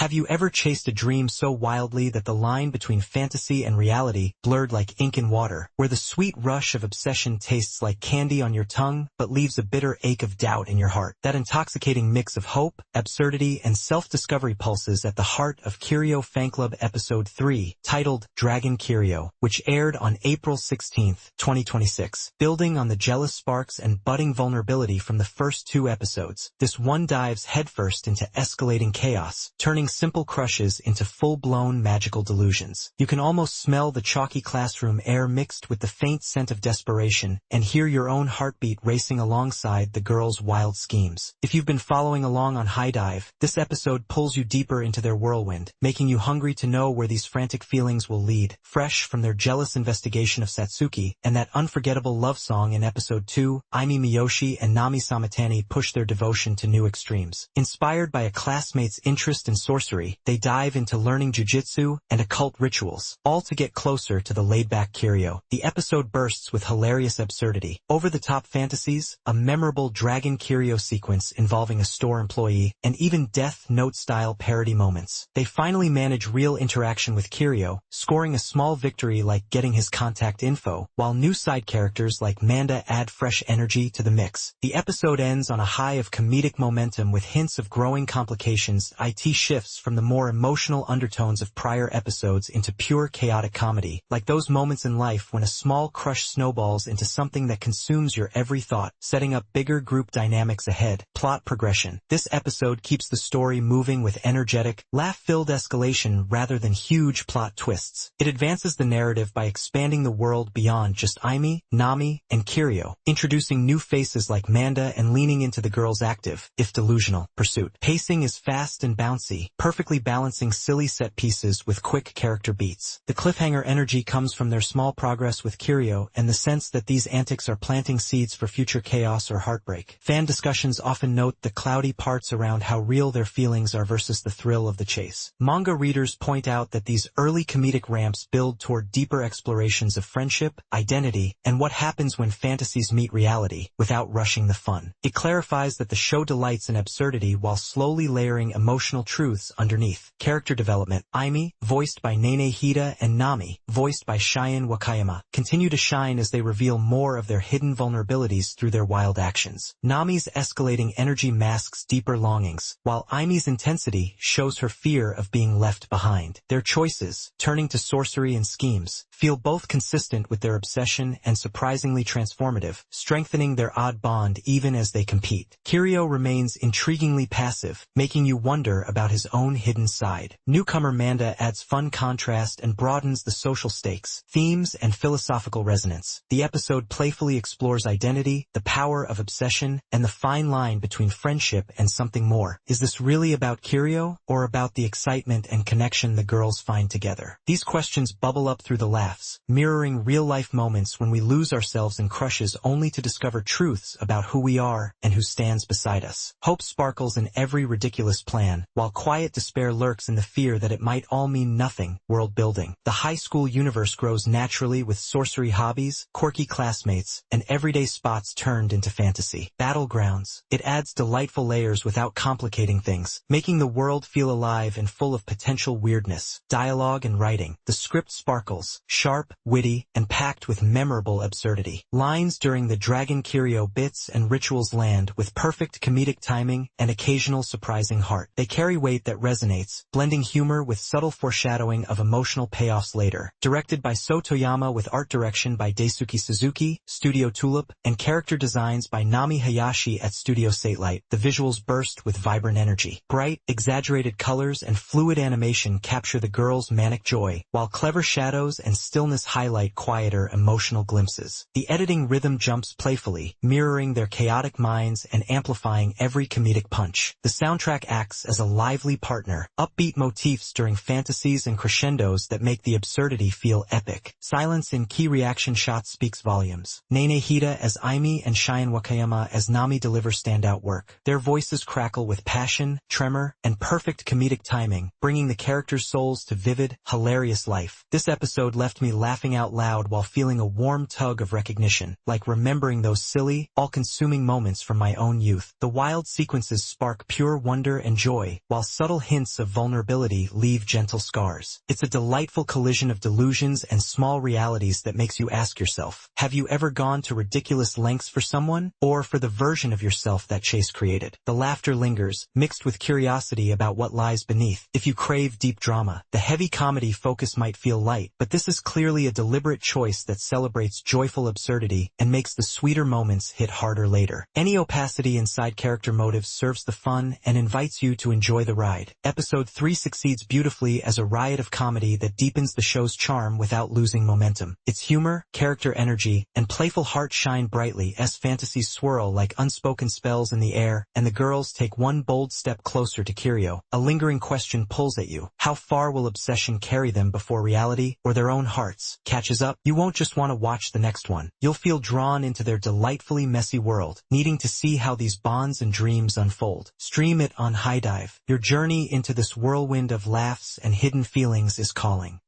Have you ever chased a dream so wildly that the line between fantasy and reality blurred like ink in water, where the sweet rush of obsession tastes like candy on your tongue but leaves a bitter ache of doubt in your heart? That intoxicating mix of hope, absurdity, and self-discovery pulses at the heart of Kirio FanClub Episode 3, titled Dragon Kirio, which aired on April 16, 2026. Building on the jealous sparks and budding vulnerability from the first two episodes, this one dives headfirst into escalating chaos, turning simple crushes into full-blown magical delusions. You can almost smell the chalky classroom air mixed with the faint scent of desperation, and hear your own heartbeat racing alongside the girls' wild schemes. If you've been following along on High Dive, this episode pulls you deeper into their whirlwind, making you hungry to know where these frantic feelings will lead. Fresh from their jealous investigation of Satsuki, and that unforgettable love song in Episode 2, Aimi Miyoshi and Nami Samatani push their devotion to new extremes. Inspired by a classmate's interest in sorcery, they dive into learning jujitsu and occult rituals, all to get closer to the laid-back Kirio. The episode bursts with hilarious absurdity, over-the-top fantasies, a memorable Dragon Kirio sequence involving a store employee, and even Death Note-style parody moments. They finally manage real interaction with Kirio, scoring a small victory like getting his contact info, while new side characters like Manda add fresh energy to the mix. The episode ends on a high of comedic momentum with hints of growing complications. It shifts from the more emotional undertones of prior episodes into pure chaotic comedy, like those moments in life when a small crush snowballs into something that consumes your every thought, setting up bigger group dynamics ahead. Plot progression. This episode keeps the story moving with energetic, laugh-filled escalation rather than huge plot twists. It advances the narrative by expanding the world beyond just Aimi, Nami, and Kirio, introducing new faces like Manda and leaning into the girl's active, if delusional, pursuit. Pacing is fast and bouncy, perfectly balancing silly set pieces with quick character beats. The cliffhanger energy comes from their small progress with Kirio and the sense that these antics are planting seeds for future chaos or heartbreak. Fan discussions often note the cloudy parts around how real their feelings are versus the thrill of the chase. Manga readers point out that these early comedic ramps build toward deeper explorations of friendship, identity, and what happens when fantasies meet reality, without rushing the fun. It clarifies that the show delights in absurdity while slowly layering emotional truths underneath. Character development. Aimi, voiced by Nene Hida, and Nami, voiced by Cheyenne Wakayama, continue to shine as they reveal more of their hidden vulnerabilities through their wild actions. Nami's escalating energy masks deeper longings, while Aimi's intensity shows her fear of being left behind. Their choices, turning to sorcery and schemes, feel both consistent with their obsession and surprisingly transformative, strengthening their odd bond even as they compete. Kirio remains intriguingly passive, making you wonder about his own hidden side. Newcomer Manda adds fun contrast and broadens the social stakes, themes, and philosophical resonance. The episode playfully explores identity, the power of obsession, and the fine line between friendship and something more. Is this really about Kirio, or about the excitement and connection the girls find together? These questions bubble up through the laughs, mirroring real-life moments when we lose ourselves in crushes only to discover truths about who we are and who stands beside us. Hope sparkles in every ridiculous plan, while quiet despair lurks in the fear that it might all mean nothing. World building. The high school universe grows naturally with sorcery hobbies, quirky classmates, and everyday spots turned into fantasy. Battlegrounds. It adds delightful layers without complicating things, making the world feel alive and full of potential weirdness. Dialogue and writing. The script sparkles, sharp, witty, and packed with memorable absurdity. Lines during the Dragon Kirio bits and rituals land with perfect comedic timing and occasional surprising heart. They carry weight that resonates, blending humor with subtle foreshadowing of emotional payoffs later. Directed by So Toyama with art direction by Daisuke Suzuki, Studio Tulip, and character designs by Nami Hayashi at Studio Satelight, the visuals burst with vibrant energy. Bright, exaggerated colors and fluid animation capture the girls' manic joy, while clever shadows and stillness highlight quieter emotional glimpses. The editing rhythm jumps playfully, mirroring their chaotic minds and amplifying every comedic punch. The soundtrack acts as a lively partner, upbeat motifs during fantasies and crescendos that make the absurdity feel epic. Silence in key reaction shots speaks volumes. Nene Hida as Aimi and Cheyenne Wakayama as Nami deliver standout work. Their voices crackle with passion, tremor, and perfect comedic timing, bringing the characters' souls to vivid, hilarious life. This episode left me laughing out loud while feeling a warm tug of recognition, like remembering those silly, all-consuming moments from my own youth. The wild sequences spark pure wonder and joy, while subtle subtle hints of vulnerability leave gentle scars. It's a delightful collision of delusions and small realities that makes you ask yourself, have you ever gone to ridiculous lengths for someone, or for the version of yourself that chase created? The laughter lingers, mixed with curiosity about what lies beneath. If you crave deep drama, the heavy comedy focus might feel light, but this is clearly a deliberate choice that celebrates joyful absurdity and makes the sweeter moments hit harder later. Any opacity in side character motives serves the fun and invites you to enjoy the ride. Episode 3 succeeds beautifully as a riot of comedy that deepens the show's charm without losing momentum. Its humor, character energy, and playful heart shine brightly as fantasies swirl like unspoken spells in the air, and the girls take one bold step closer to Kirio. A lingering question pulls at you. How far will obsession carry them before reality, or their own hearts, catches up? You won't just want to watch the next one. You'll feel drawn into their delightfully messy world, needing to see how these bonds and dreams unfold. Stream it on High Dive. Your journey into this whirlwind of laughs and hidden feelings is calling.